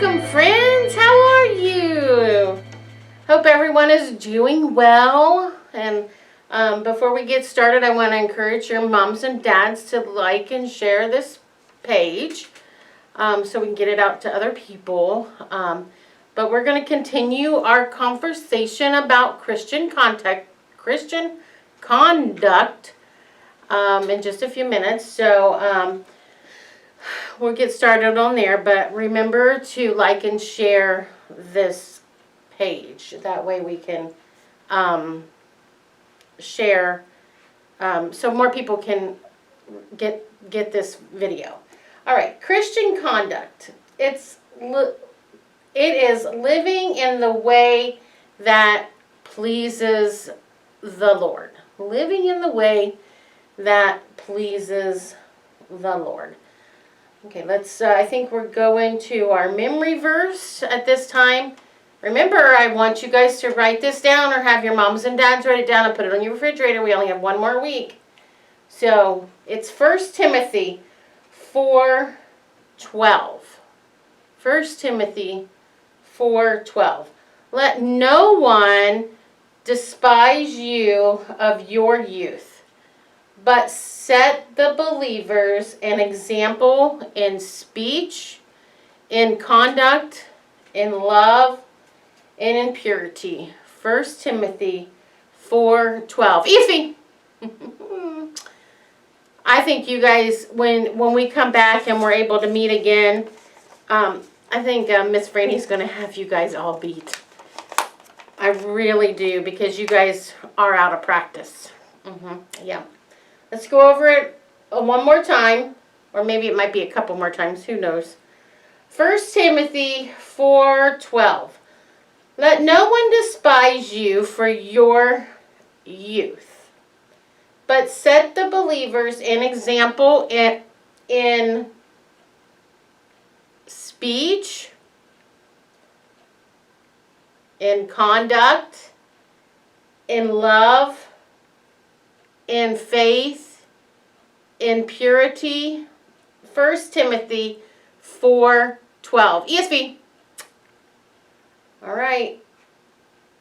Welcome, friends. How are you? Hope everyone is doing well. And before we get started, I want to encourage your moms and dads to like and share this page so we can get it out to other people. But we're going to continue our conversation about Christian conduct in just a few minutes. So we'll get started on there, but remember to like and share this page. That way we can share so more people can get this video. All right, Christian conduct. It is living in the way that pleases the Lord. Living in the way that pleases the Lord. Okay, I think we're going to our memory verse at this time. Remember, I want you guys to write this down or have your moms and dads write it down and put it on your refrigerator. We only have one more week. So, it's 1 Timothy 4:12. 1 Timothy 4:12. Let no one despise you of your youth, but set the believers an example in speech, in conduct, in love, and in purity. 1 Timothy 4:12. Easy! I think you guys, when we come back and we're able to meet again, I think Miss Franny's going to have you guys all beat. I really do, because you guys are out of practice. Yeah. Let's go over it one more time, or maybe it might be a couple more times, who knows. 1 Timothy 4:12. Let no one despise you for your youth, but set the believers an example in speech, in conduct, in love, in faith, in purity. 1 Timothy 4:12. ESV. All right.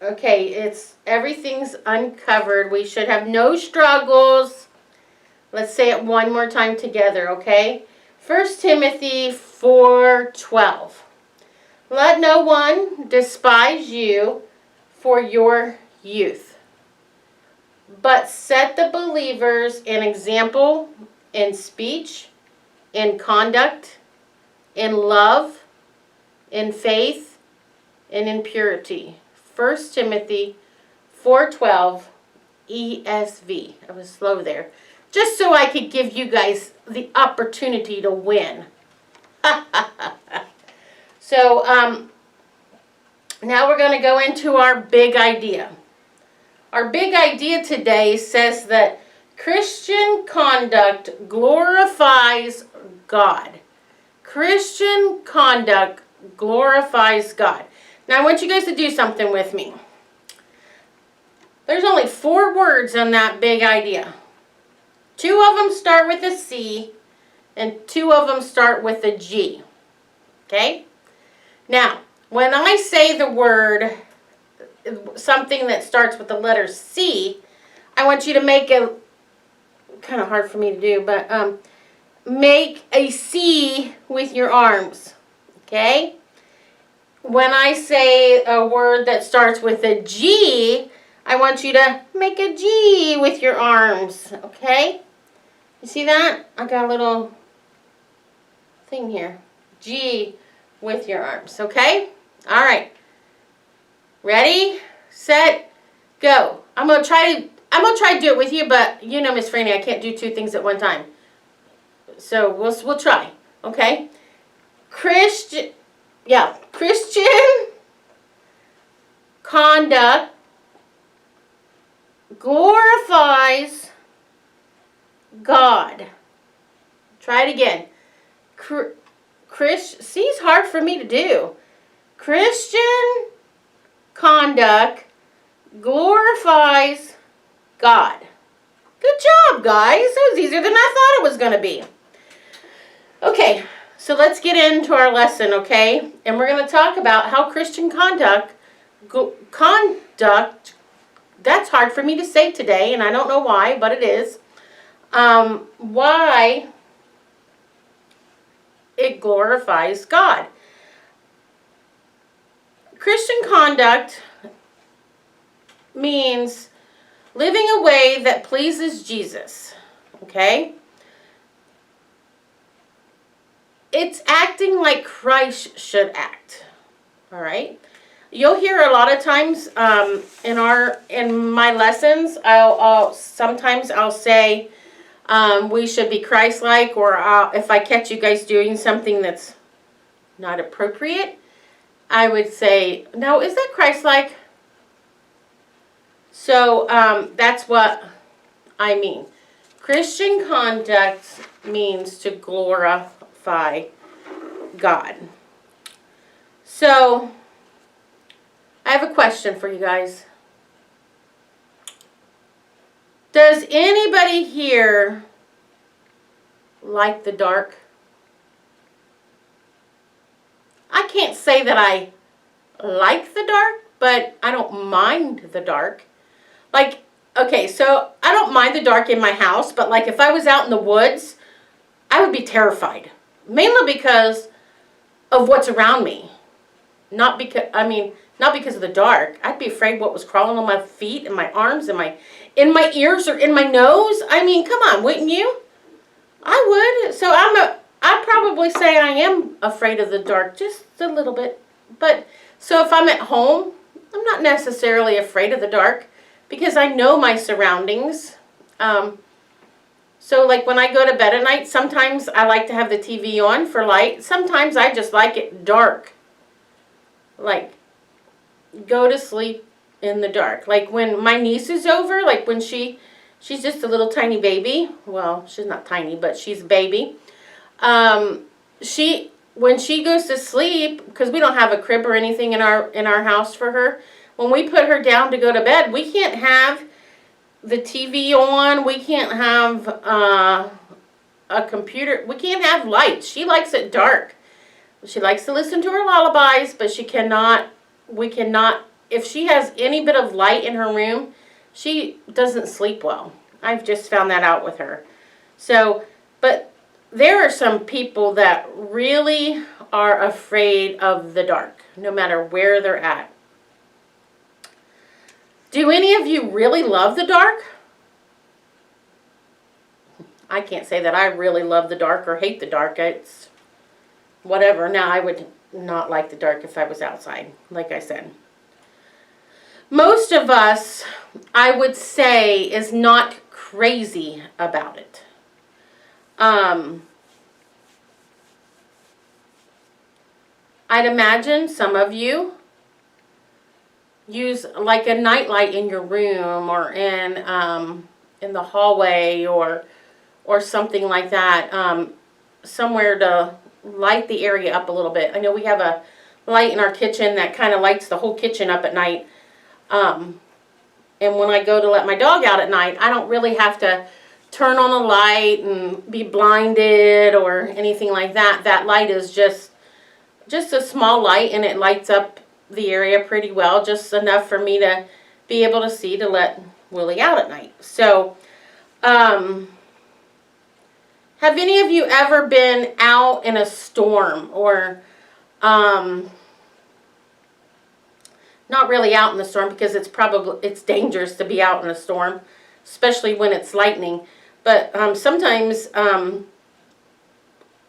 Okay, everything's uncovered. We should have no struggles. Let's say it one more time together, okay? 1 Timothy 4:12. Let no one despise you for your youth, but set the believers an example in speech, in conduct, in love, in faith, and in purity. 1 Timothy 4:12 ESV. I was slow there. Just so I could give you guys the opportunity to win. So, now we're going to go into our big idea. Our big idea today says that Christian conduct glorifies God. Christian conduct glorifies God. Now I want you guys to do something with me. There's only 4 words on that big idea. 2 of them start with a C, and 2 of them start with a G. Okay? Now, when I say the word, something that starts with the letter C, I want you to make a, kind of hard for me to do, but make a C with your arms. Okay? When I say a word that starts with a G, I want you to make a G with your arms. Okay? You see that? I got a little thing here. G with your arms. Okay? All right. Ready, set, go. I'm gonna try to do it with you, but you know, Miss Franny, I can't do 2 things at one time. So we'll try. Okay? Christian conduct glorifies God. Try it again. See, it's hard for me to do. Christian conduct glorifies God. Good job, guys. That was easier than I thought it was going to be. Okay, So let's get into our lesson, okay? And we're going to talk about how Christian conduct, that's hard for me to say today, and I don't know why, but it is. Why it glorifies God. Christian conduct means living a way that pleases Jesus, okay? It's acting like Christ should act, all right? You'll hear a lot of times in my lessons, sometimes I'll say we should be Christ-like, or if I catch you guys doing something that's not appropriate, I would say, no, is that Christ-like? So that's what I mean. Christian conduct means to glorify God. So I have a question for you guys. Does anybody here like the dark? I can't say that I like the dark, but I don't mind the dark. Like, okay, so I don't mind the dark in my house, but like if I was out in the woods, I would be terrified. Mainly because of what's around me. Not because of the dark. I'd be afraid what was crawling on my feet and my arms and in my ears or in my nose. I mean, come on, wouldn't you? I would. So I'd probably say I am afraid of the dark just a little bit. But so if I'm at home, I'm not necessarily afraid of the dark because I know my surroundings. So like when I go to bed at night, sometimes I like to have the TV on for light. Sometimes I just like it dark. Like, go to sleep in the dark. Like when my niece is over, like when she's just a little tiny baby. Well, she's not tiny, but she's a baby. When she goes to sleep, because we don't have a crib or anything in our house for her, when we put her down to go to bed, we can't have the TV on. We can't have a computer. We can't have lights. She likes it dark. She likes to listen to her lullabies, but we cannot, if she has any bit of light in her room, she doesn't sleep well. I've just found that out with her. So, but there are some people that really are afraid of the dark, no matter where they're at. Do any of you really love the dark? I can't say that I really love the dark or hate the dark. It's whatever. Now, I would not like the dark if I was outside, like I said. Most of us, I would say, is not crazy about it. I'd imagine some of you use like a nightlight in your room or in the hallway or something like that, somewhere to light the area up a little bit. I know we have a light in our kitchen that kind of lights the whole kitchen up at night. And when I go to let my dog out at night, I don't really have to turn on a light and be blinded or anything like that. That light is just a small light, and it lights up the area pretty well, just enough for me to be able to see to let Willie out at night. So, have any of you ever been out in a storm or, not really out in the storm because it's dangerous to be out in a storm, especially when it's lightning. But sometimes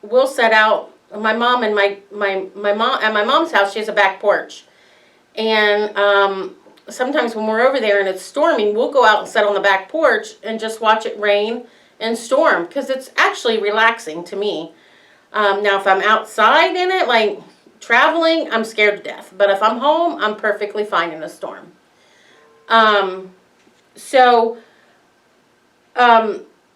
we'll set out. My mom and my mom at my mom's house, she has a back porch, and sometimes when we're over there and it's storming, we'll go out and sit on the back porch and just watch it rain and storm because it's actually relaxing to me. Now, if I'm outside in it, like traveling, I'm scared to death. But if I'm home, I'm perfectly fine in a storm.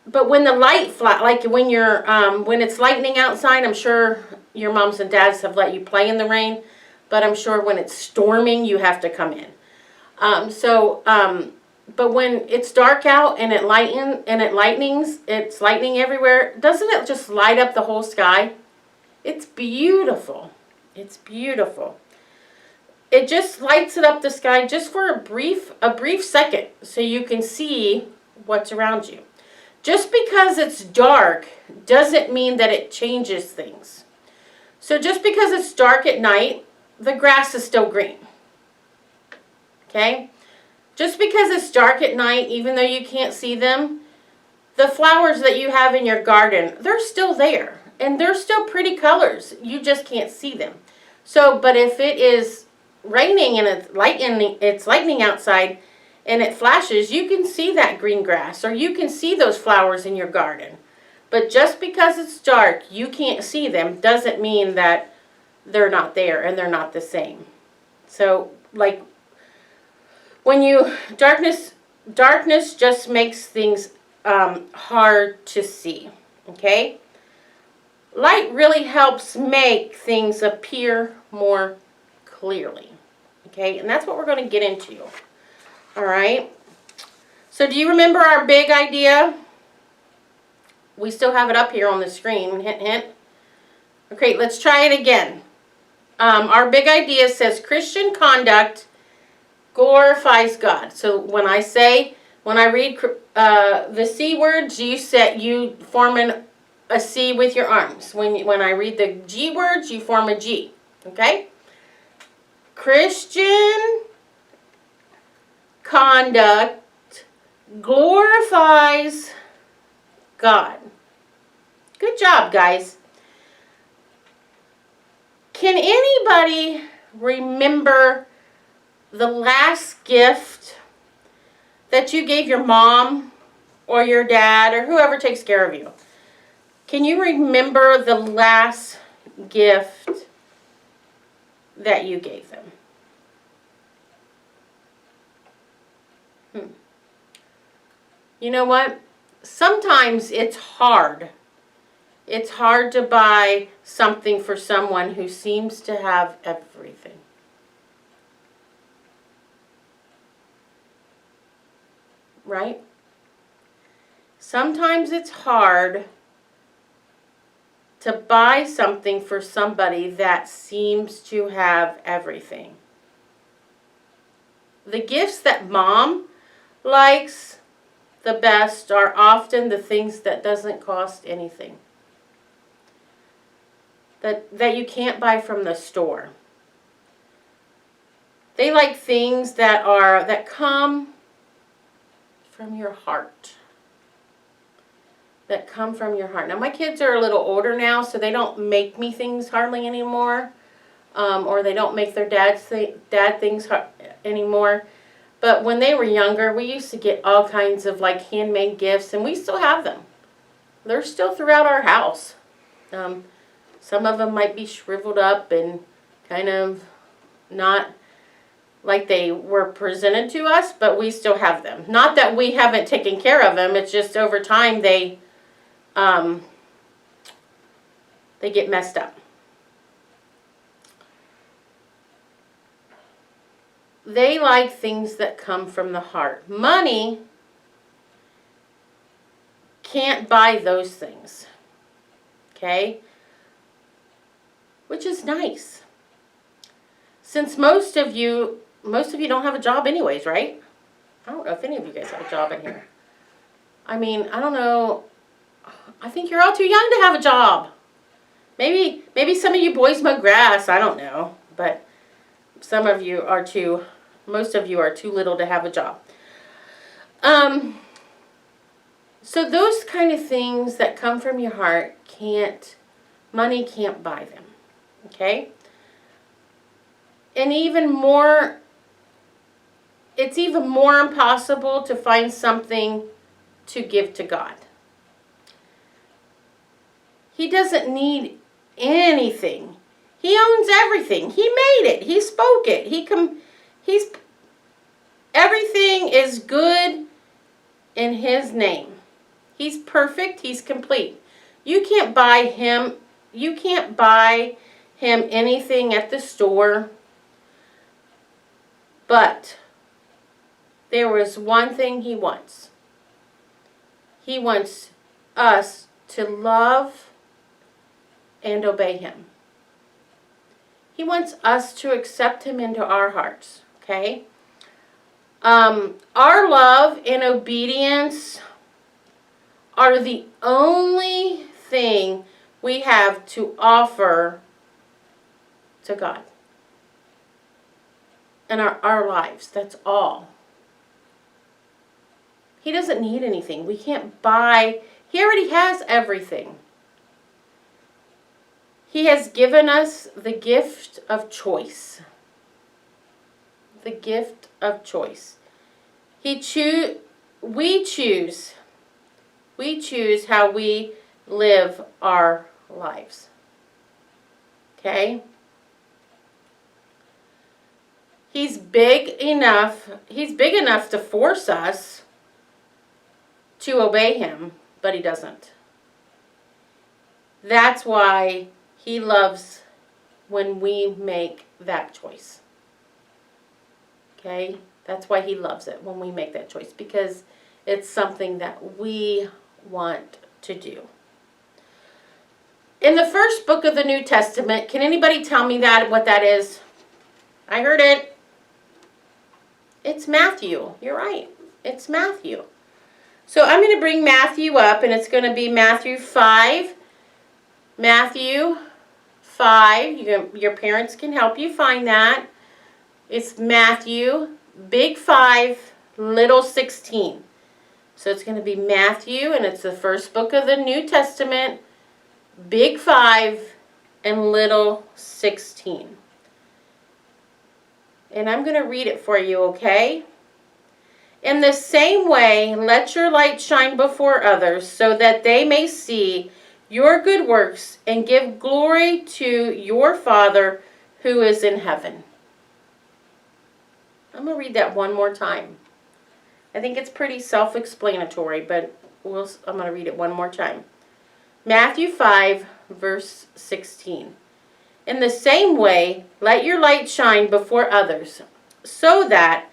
But when the light like when you're when it's lightning outside, I'm sure your moms and dads have let you play in the rain, but I'm sure when it's storming, you have to come in. But when it's dark out and it's lightning everywhere, doesn't it just light up the whole sky? It's beautiful. It's beautiful. It just lights it up the sky just for a brief second so you can see what's around you. Just because it's dark doesn't mean that it changes things. So just because it's dark at night, the grass is still green. Okay? Just because it's dark at night, even though you can't see them, the flowers that you have in your garden, they're still there. And they're still pretty colors. You just can't see them. So, but if it is raining and it's lightning outside and it flashes, you can see that green grass or you can see those flowers in your garden. But just because it's dark, you can't see them, doesn't mean that they're not there and they're not the same. So, like, when darkness just makes things hard to see, okay? Light really helps make things appear more clearly, okay? And that's what we're going to get into, all right? So do you remember our big idea? We still have it up here on the screen, hint, hint. Okay, let's try it again. Our big idea says Christian conduct glorifies God. So when I read the C words, you form a C with your arms. When I read the G words, you form a G. Okay? Christian conduct glorifies God. Good job, guys. Can anybody remember the last gift that you gave your mom or your dad or whoever takes care of you? Can you remember the last gift that you gave them? You know what? Sometimes it's hard. It's hard to buy something for someone who seems to have everything. Right? Sometimes it's hard to buy something for somebody that seems to have everything. The gifts that mom likes the best are often the things that doesn't cost anything. That you can't buy from the store. They like things that come from your heart. That come from your heart. Now my kids are a little older now, so they don't make me things hardly anymore, or they don't make their dad things anymore. But when they were younger, we used to get all kinds of like handmade gifts, and we still have them. They're still throughout our house. Some of them might be shriveled up and kind of not like they were presented to us, but we still have them. Not that we haven't taken care of them, it's just over time they get messed up. They like things that come from the heart. Money can't buy those things. Okay? Which is nice. Since most of you don't have a job anyways, right? I don't know if any of you guys have a job in here. I mean, I don't know. I think you're all too young to have a job. Maybe some of you boys mow grass. I don't know. But most of you are too little to have a job. So those kind of things that come from your heart money can't buy them. Okay? And it's even more impossible to find something to give to God. He doesn't need anything. He owns everything. He made it. He spoke it. Everything is good in His name. He's perfect. He's complete. You can't buy Him anything at the store. But there was one thing He wants. He wants us to love and obey Him. He wants us to accept Him into our hearts, okay? Our love and obedience are the only thing we have to offer to God in our lives. That's all. He doesn't need anything. We can't buy. He already has everything. He has given us the gift of choice. The gift of choice. We choose how we live our lives. Okay? He's big enough to force us to obey Him, but He doesn't. That's why He loves when we make that choice. Okay? That's why He loves it when we make that choice, because it's something that we want to do. In the first book of the New Testament, can anybody tell me what that is? I heard it. It's Matthew. You're right. It's Matthew. So I'm going to bring Matthew up, and it's going to be Matthew 5. Matthew 5. Your parents can help you find that. It's Matthew, big 5, little 16. So it's going to be Matthew, and it's the first book of the New Testament, big 5 and little 16. And I'm going to read it for you, okay? In the same way, let your light shine before others, so that they may see your good works and give glory to your Father who is in heaven. I'm going to read that one more time. I think it's pretty self-explanatory, but I'm going to read it one more time. Matthew 5, verse 16. In the same way, let your light shine before others, so that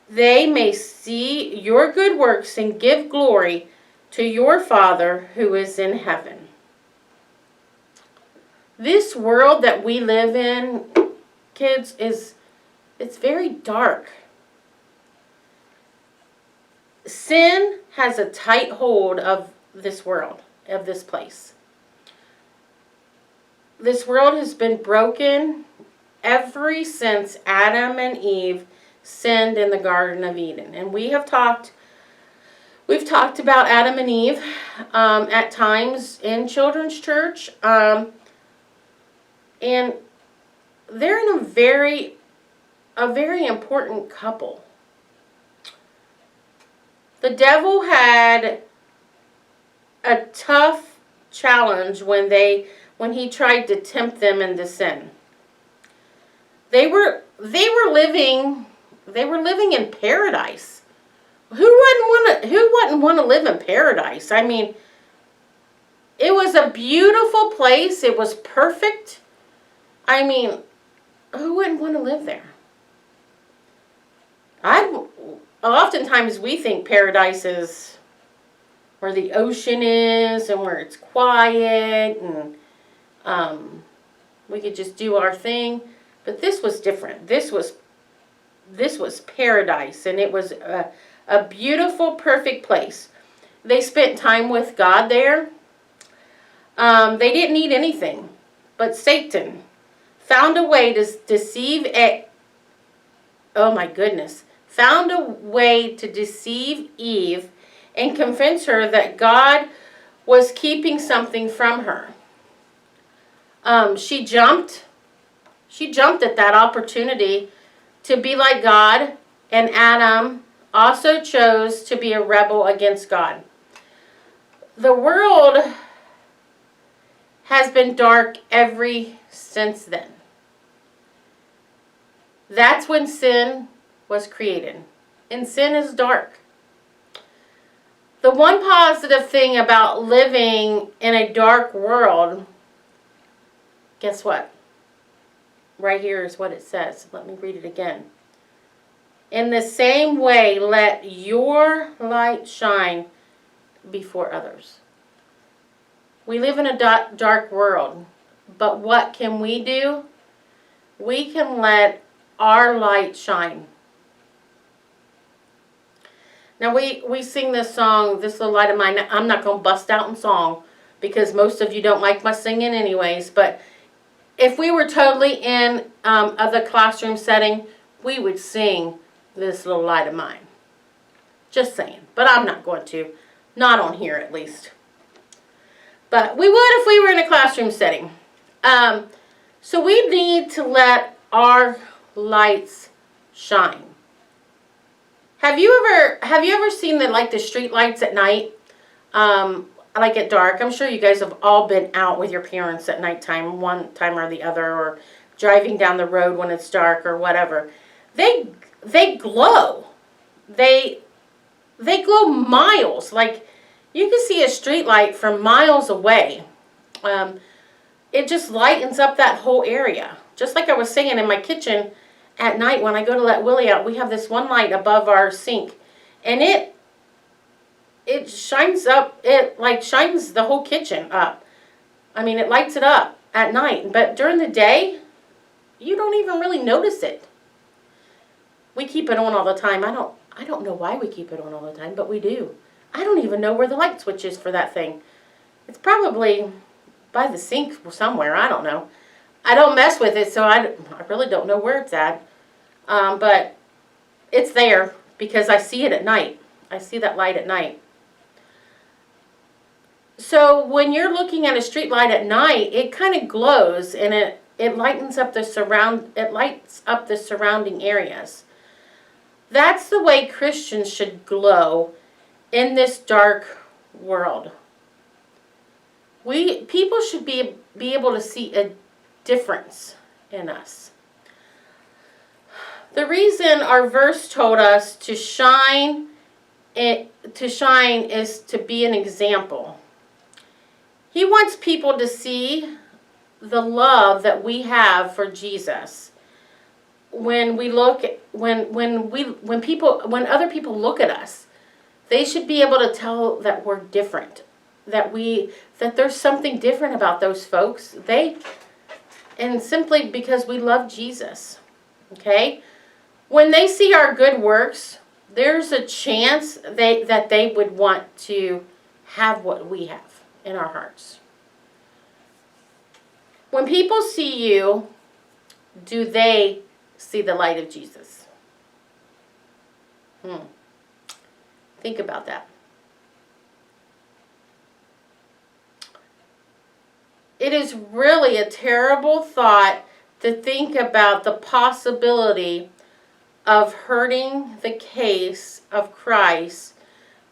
they may see your good works and give glory to your Father who is in heaven. This world that we live in, kids, it's very dark. Sin has a tight hold of this world, of this place. This world has been broken ever since Adam and Eve sinned in the Garden of Eden. And we've talked about Adam and Eve at times in children's church. And they're in a very important couple. The devil had a tough challenge when he tried to tempt them into sin. They were living in paradise. Who wouldn't want to live in paradise? I mean, it was a beautiful place. It was perfect. I mean, who wouldn't want to live there? Oftentimes we think paradise is where the ocean is and where it's quiet and we could just do our thing. But this was different. This was paradise, and it was a beautiful, perfect place. They spent time with God there. They didn't need anything, but Satan found a way to deceive found a way to deceive Eve and convince her that God was keeping something from her. She jumped at that opportunity to be like God, and Adam also chose to be a rebel against God. The world has been dark ever since then. That's when sin was created. And sin is dark. The one positive thing about living in a dark world, guess what? Right here is what it says. Let me read it again. In the same way, let your light shine before others. We live in a dark world. But what can we do? We can let our light shine. Now we sing this song, This Little Light of Mine. I'm not going to bust out in song because most of you don't like my singing anyways. But if we were totally in the classroom setting, we would sing This Little Light of Mine. Just saying. But I'm not going to. Not on here at least. But we would if we were in a classroom setting. So we need to let our lights shine. Have you ever seen the street lights at night? Like at dark. I'm sure you guys have all been out with your parents at nighttime, one time or the other, or driving down the road when it's dark or whatever. They glow. They glow miles. Like you can see a street light from miles away. It just lightens up that whole area. Just like I was saying in my kitchen at night when I go to let Willie out, we have this one light above our sink, and it shines up. It shines the whole kitchen up. I mean, it lights it up at night, but during the day, you don't even really notice it. We keep it on all the time. I don't know why we keep it on all the time, but we do. I don't even know where the light switch is for that thing. It's probably by the sink somewhere. I don't know. I don't mess with it, so I really don't know where it's at. But it's there because I see it at night. I see that light at night. So when you're looking at a street light at night, it kind of glows and it lightens up it lights up the surrounding areas. That's the way Christians should glow in this dark world. People should be able to see a difference in us. The reason our verse told us to shine is to be an example. He wants people to see the love that we have for Jesus. When other people look at us, they should be able to tell that we're different. That there's something different about those folks. And simply because we love Jesus. Okay? When they see our good works, there's a chance that they would want to have what we have in our hearts. When people see you, do they see the light of Jesus? Think about that. It is really a terrible thought to think about the possibility of hurting the case of Christ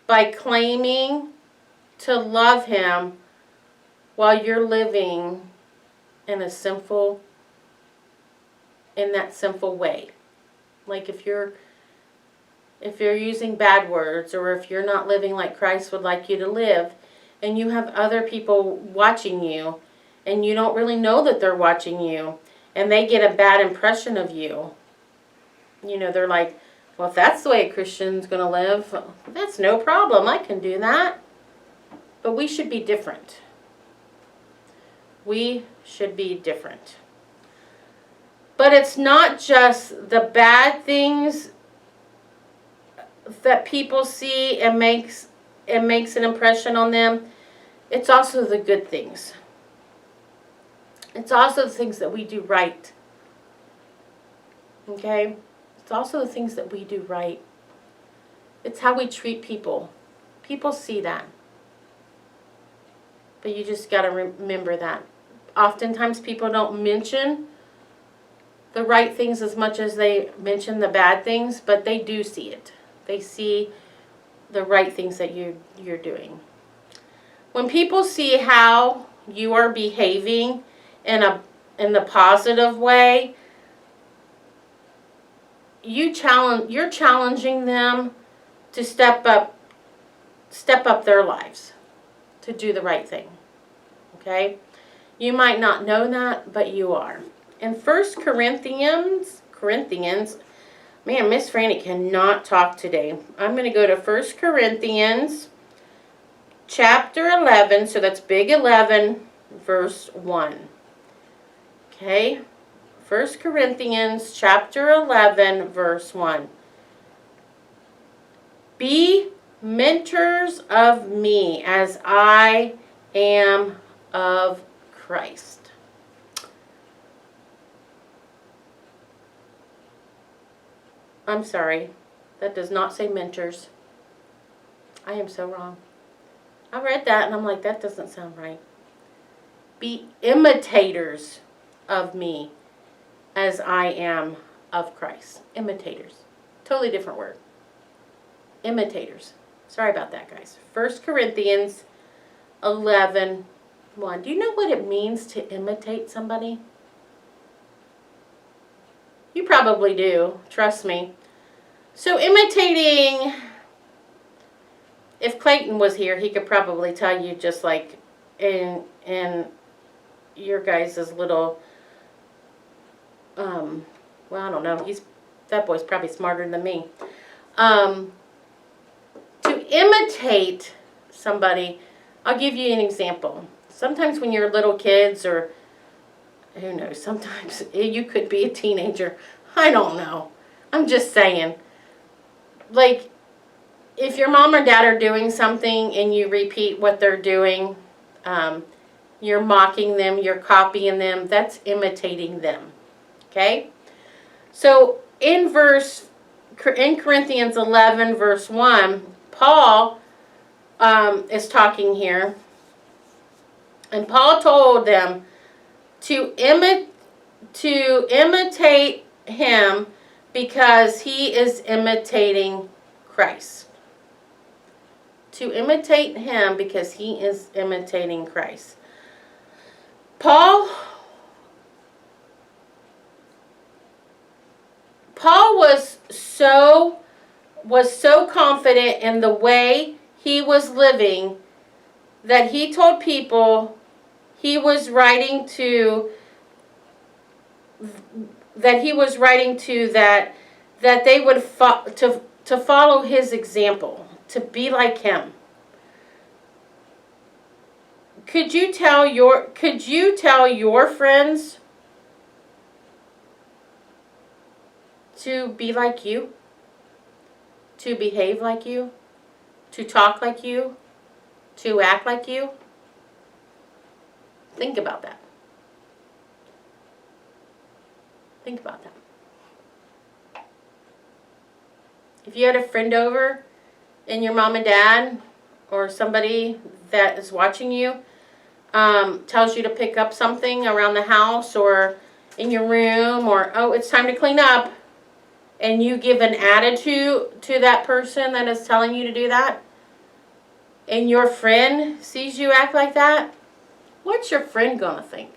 by claiming to love Him while you're living in that sinful way. Like if you're using bad words, or if you're not living like Christ would like you to live, and you have other people watching you, and you don't really know that they're watching you, and they get a bad impression of you. You know, they're like, well, if that's the way a Christian's going to live, that's no problem. I can do that. But we should be different. We should be different. But it's not just the bad things that people see and makes an impression on them. It's also the good things. It's also the things that we do right. Okay? It's also the things that we do right. It's how we treat people. People see that. But you just got to remember that. Oftentimes people don't mention the right things as much as they mention the bad things, but they do see it. They see the right things that you're doing. When people see how you are behaving in the positive way, you're challenging them to step up their lives, to do the right thing. Okay? You might not know that, but you are. In 1 Corinthians, man, Miss Franny cannot talk today. I'm going to go to 1 Corinthians chapter 11, so that's big 11, verse 1. Okay? 1 Corinthians chapter 11, verse 1. Be mentors of me as I am of Christ. I'm sorry. That does not say mentors. I am so wrong. I read that and I'm like, that doesn't sound right. Be imitators of me as I am of Christ. Imitators. Totally different word. Imitators. Sorry about that, guys. 1 Corinthians 11, 1. Do you know what it means to imitate somebody? You probably do. Trust me. So imitating, if Clayton was here, he could probably tell you just like in your guys' little, well, I don't know. That boy's probably smarter than me. To imitate somebody, I'll give you an example. Sometimes when you're little kids, or who knows, sometimes you could be a teenager. I don't know. I'm just saying. Like, if your mom or dad are doing something and you repeat what they're doing, you're mocking them, you're copying them, that's imitating them. Okay? So in Corinthians 11, verse 1, Paul is talking here. And Paul told them to imitate him because he is imitating Christ. To imitate him because he is imitating Christ. Paul was so confident in the way he was living that he told people he was writing to that they would to follow his example, to be like him. Could you tell your friends to be like you? To behave like you? To talk like you? To act like you? Think about that. Think about that. If you had a friend over and your mom and dad or somebody that is watching you tells you to pick up something around the house or in your room, or, oh, it's time to clean up, and you give an attitude to that person that is telling you to do that, and your friend sees you act like that, what's your friend going to think?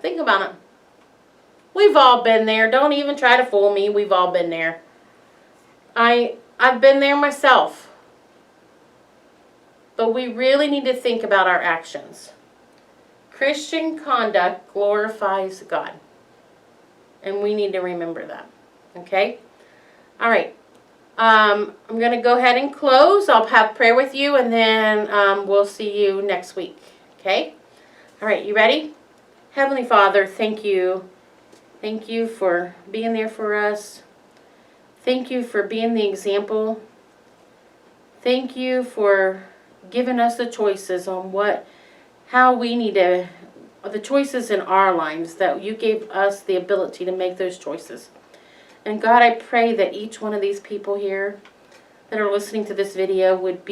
Think about it. We've all been there. Don't even try to fool me. We've all been there. I've been there myself. But we really need to think about our actions. Christian conduct glorifies God. And we need to remember that. Okay? All right. I'm going to go ahead and close. I'll have prayer with you, and then we'll see you next week. Okay? All right. You ready? Heavenly Father, thank you. Thank you for being there for us. Thank you for being the example. Thank you for giving us the choices on how we need to, the choices in our lives, that you gave us the ability to make those choices. And God, I pray that each one of these people here that are listening to this video would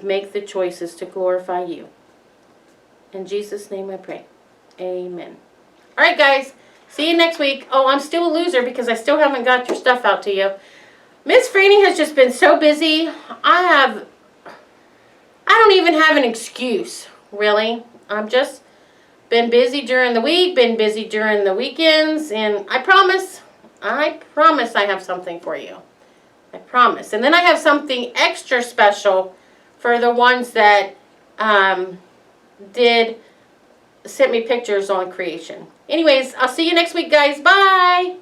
make the choices to glorify you. In Jesus' name I pray. Amen. All right, guys. See you next week. Oh, I'm still a loser because I still haven't got your stuff out to you. Miss Franny has just been so busy. I don't even have an excuse, really. I'm just been busy during the week, been busy during the weekends, and I promise I have something for you. I promise. And then I have something extra special for the ones that sent me pictures on creation. Anyways, I'll see you next week, guys. Bye!